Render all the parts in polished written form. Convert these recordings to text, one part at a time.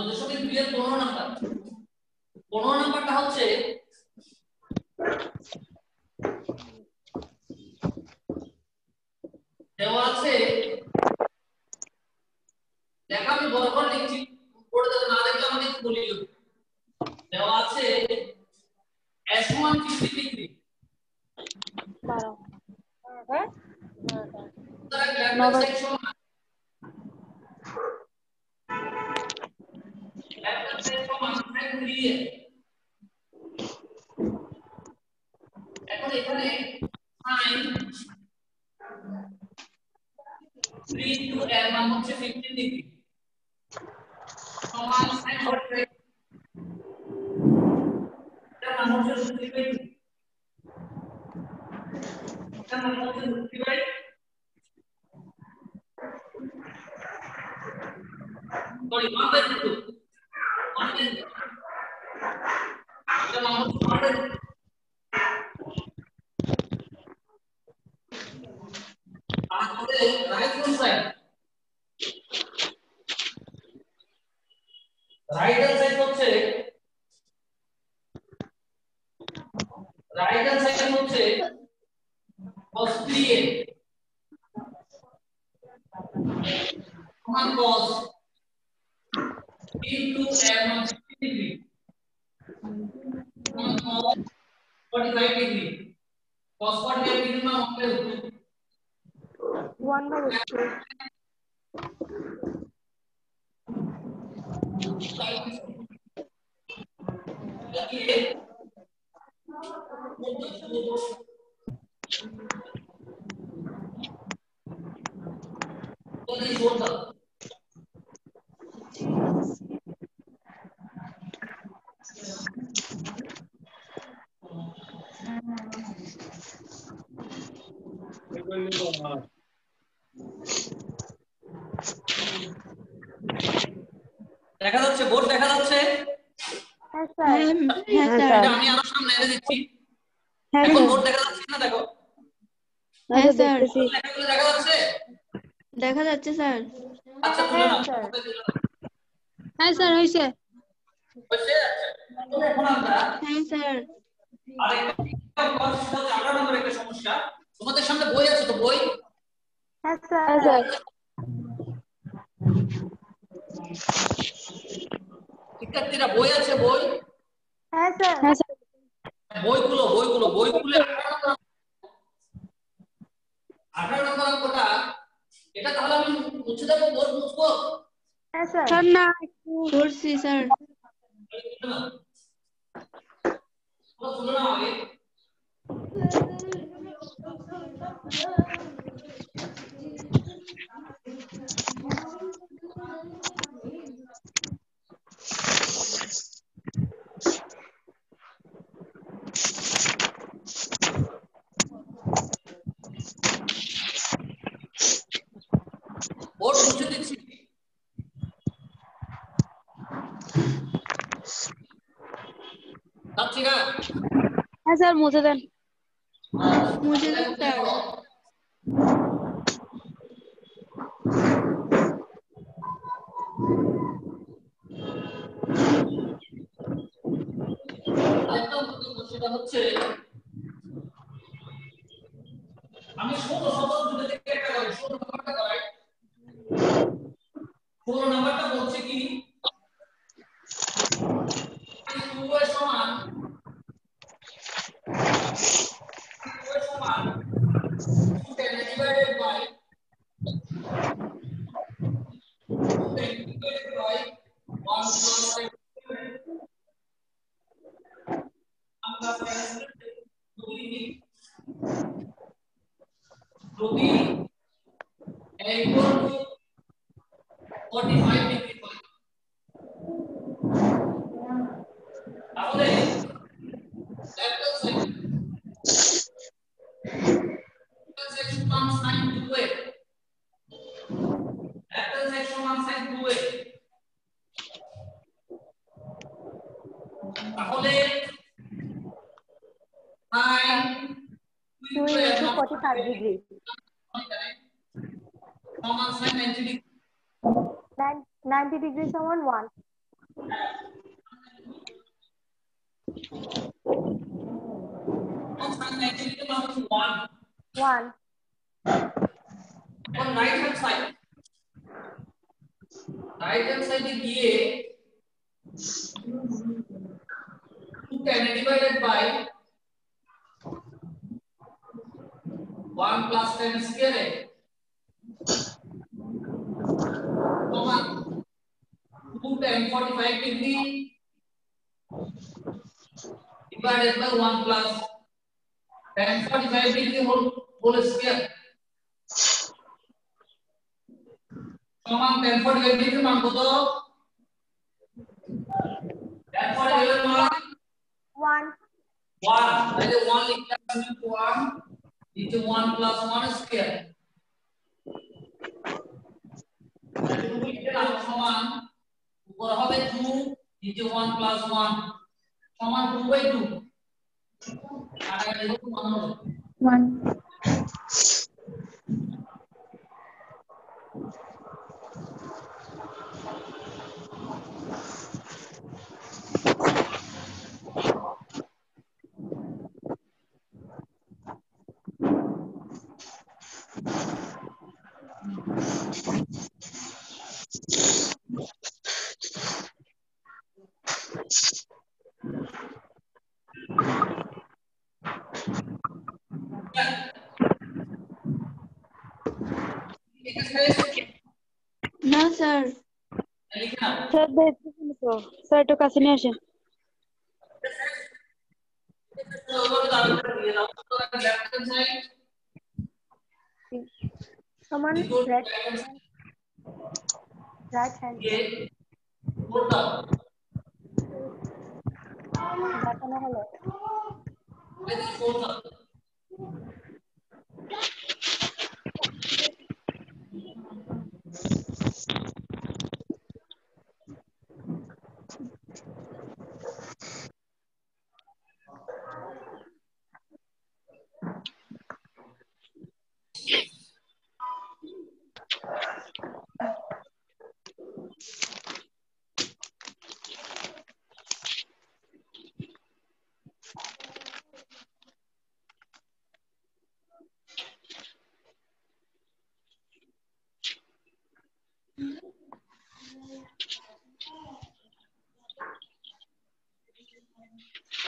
দশমিক 2 এর 15 নাম্বার 15 নাম্বারটা হচ্ছে দেওয়া আছে দেখা আমি বড় করে লিখছি পড়ে যাবে না দেখলে আমাকে একটু বলিও দেওয়া আছে S1 50 ডিগ্রি 12 হ্যাঁ তারা ল্যাপ্লাস সেকশন ল্যাপ্লাস সেকশন মানটা ঘুরিয়ে এখন এখানে sin 3 to এর মান হচ্ছে 15 ডিগ্রি সমান sin 45 এটা মান হচ্ছে √3/2 এটা মান হচ্ছে √3/2 সরি 1/2 1/2 এটা মান হচ্ছে 1/2 তাহলে রাইট হ্যান্ড সাইড হচ্ছে cos 3a সমান cos into m 60 degree সমান cos 45 degree cos 45 degree মান হবে 1/2 দেখা যাচ্ছে বোর্ড দেখা যাচ্ছে হ্যাঁ স্যার এটা আমি আরো সামনে এনে দিচ্ছি এখন বোর্ড দেখা যাচ্ছে না দেখো হ্যাঁ স্যার লেখাগুলো দেখা যাচ্ছে দেখা যাচ্ছে স্যার আচ্ছা তুলে নাও হ্যাঁ স্যার হইছে হচ্ছে তাহলে এখন আমরা হ্যাঁ স্যার আরেকটা কথা 18 নম্বর একটা সমস্যা তোমাদের সামনে বই আছে তো বই হ্যাঁ স্যার শিক্ষার্থীরা বই আছে বই হ্যাঁ স্যার বইগুলো খুলে 18 নম্বর অঙ্কটা এটা তাহলে আমি মুছে দেবো বোর্ড মুছবো হ্যাঁ স্যার স্যার না করছি স্যার তুলে নাও আগে বোর্ড মুছে দিচ্ছি যাচ্ছি না হ্যাঁ স্যার মুছে দেন স্যার একদম সেটা হচ্ছে আমি 16 17 দুটো থেকে একটা করি 16 নাম্বারটা করাই 16 নাম্বারটা বলছে কি 2 এর সমান 10 divided by 1 plus আমরা যদি equal to 45 degree হয় তাহলে ল্যাপ্লাস সমান sin 2a ল্যাপ্লাস সমান sin 2a তাহলে sin 2 into 45 degree সমান sin 90 degree 90 degree সমান 1 Sin 90 के बाद 1 1 on right hand side গিয়ে 2 divided by 1 plus tan square समान 2 tan 45 degree divided by 1 plus tan 45 degree whole square समान tan 45 degree मान कत tan 45 এর মান 1 তাহলে 1 লিখতে হবে 1 নিচে 1 plus 1 square সমান উপর হবে 2 নিচে 1 plus 1 সমান 2/2 আর এটা মান হবে 1 না স্যার স্যার দেখতেছেন তো স্যার একটু কাছে নিয়ে আসেন সমান right hand দেখানো হলো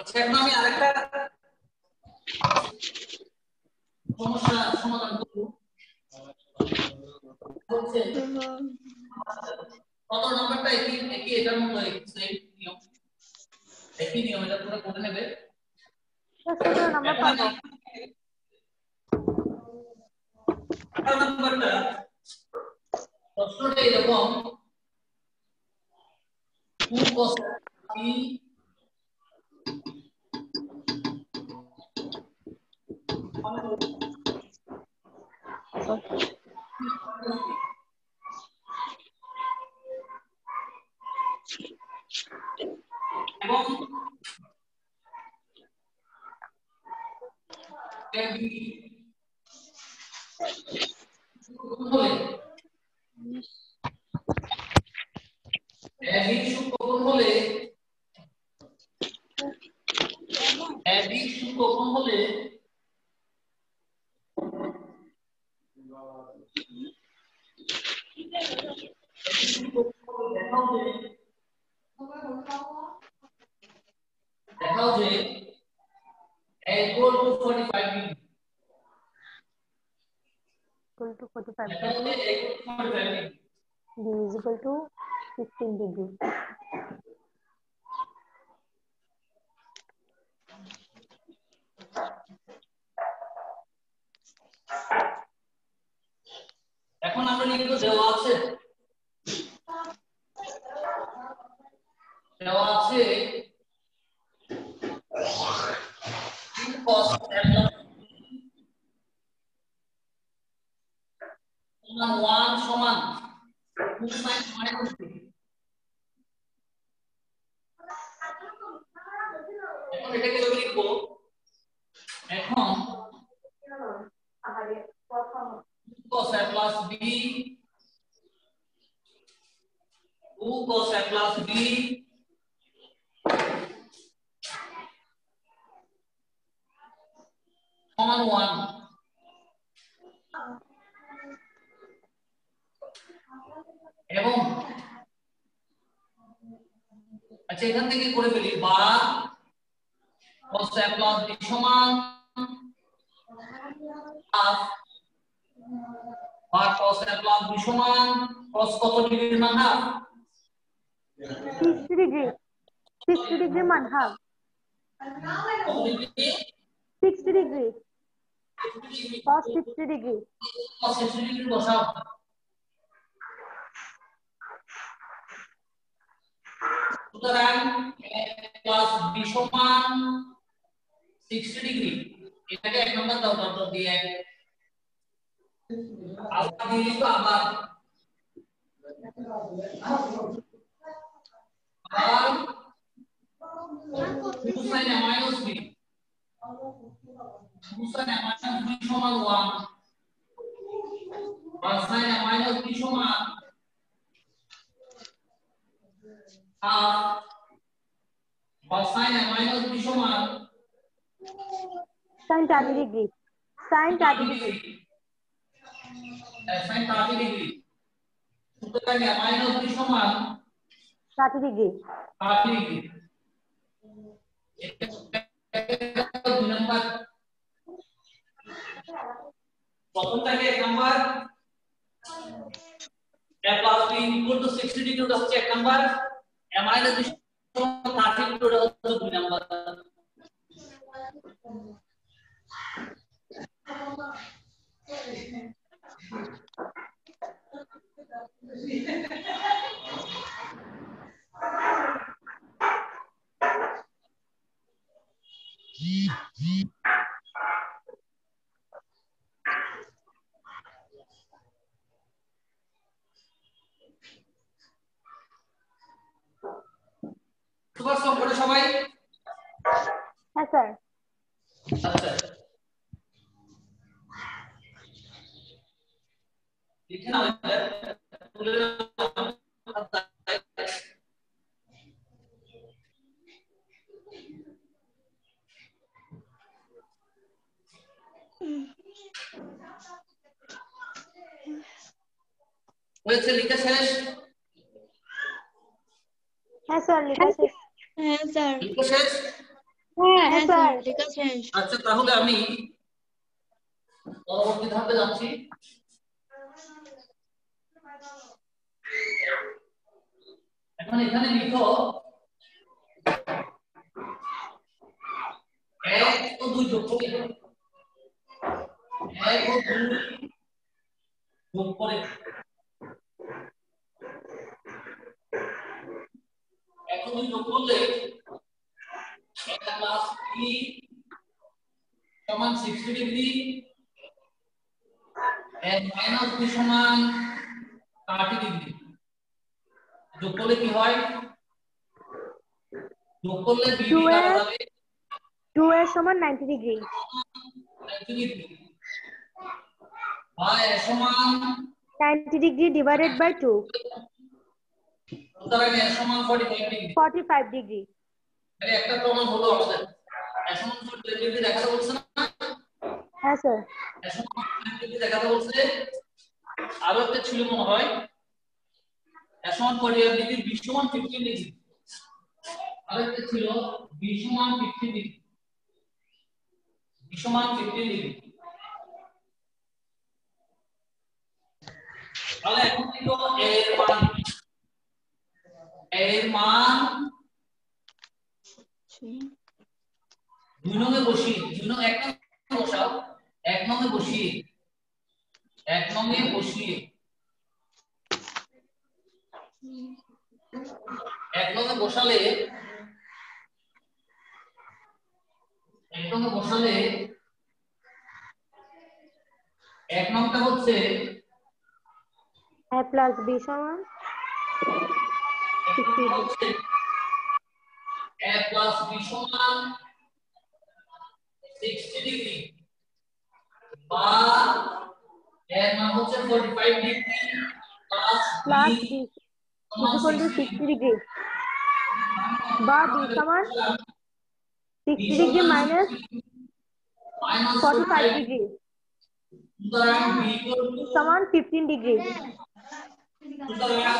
আচ্ছা এখন আমি আরেকটা সমস্যা সমাধান করব হচ্ছে কত নাম্বারটা একই এটার মতো সেম নিয়ম একই নিয়ম এটা পুরো করে নেবে 17 নাম্বার পাবো 18 নাম্বারটা প্রশ্নটা এরকম 2 cos t এবং কখন হলে দেখাও যে equal to 45 degree equal to 45 দেখাও যে equal to 45 degree d is equal to 15 degree এখন আমরা লিখব দেওয়া আছে 2 cos সমান 1 সমান 2 sin -3 এখন এটাকে আমি লিখব এখন cos a plus b 2 cos a plus b সমান 1 এবং আচ্ছা এখান থেকে করে ফেলি বা cos a plus b সমান হাফ বা cos a plus b সমান cos কত ডিগ্রির মান হাফ 60 ডিগ্রি 60 ডিগ্রি মান half 60 degree cos 60 degree cos 60 degree বসাও সুতরাং a plus b সমান 60 ডিগ্রি এটাকে এক নম্বর দাও ডট দিয়ে আবার দিয়ে তো আবার sin a minus b sin a minus b সমান 1 আর sin a minus b সমান half বা sin a minus b সমান sin 30 degree sin 30 degree sin 30 degree সুতরাং a minus b সমান 30 ডিগ্রি 30 ডিগ্রি দুই নাম্বার প্রথমটাকে এক number a plus b equal to 60 degree ওটা হচ্ছে এক নাম্বার a minus b সমান 30 ডিগ্রি ওটা হচ্ছে দুই নাম্বার সুপার সব করে সবাই হ্যাঁ স্যার আচ্ছা লিখে নাও এটা তুলে নাও হয়েছে লিখে শেষ হ্যাঁ স্যার লেখা শেষ হ্যাঁ স্যার লিখে শেষ হ্যাঁ স্যার লেখা শেষ আচ্ছা তাহলে আমি পরবর্তী ধাপে যাচ্ছি এখন এখানে লিখো 1 ও 2 যোগ করে 1 ও 2 যোগ করে 1 ও 2 যোগ করলে এটা প্লাস b সমান 60 ডিগ্রি and minus b সমান 30 ডিগ্রি যোগ করলে কি হয় যোগ করলে b কাটা যাবে 2 এর সমান 90 ডিগ্রি 90 ডিগ্রি y সমান 90 ডিগ্রি ডিভাইডেড বাই 2 সুতরাং এর সমান 45 ডিগ্রি 45 ডিগ্রি আরে একটা প্রমাণ হলো আমাদের এর সমান 45 ডিগ্রি দেখাতে বলছে না হ্যাঁ স্যার এর সমান 45 ডিগ্রি দেখাতে বলছে আরো একটা ছিল মনে হয় এর সমান 45 ডিগ্রি b সমান 15 ডিগ্রি আরো একটা ছিল b সমান 15 ডিগ্রি b সমান 15 ডিগ্রি তাহলে এখন লিখো এর মান 2 নঙে বসিয়ে 2 নং 1 নং বসাও 1 নঙে বসিয়ে 1 নঙে বসিয়ে 1 নঙে বসালে 1 নঙে বসালে 1 নংটা হচ্ছে a plus b সমান 60 a plus b সমান 60 ডিগ্রি বা এর মান হচ্ছে 45 degree plus b equal to 60 degree বা b সমান 60 ডিগ্রি মাইনাস minus 45 degree. সুতরাং b equal to সমান 15 degree. সুতরাং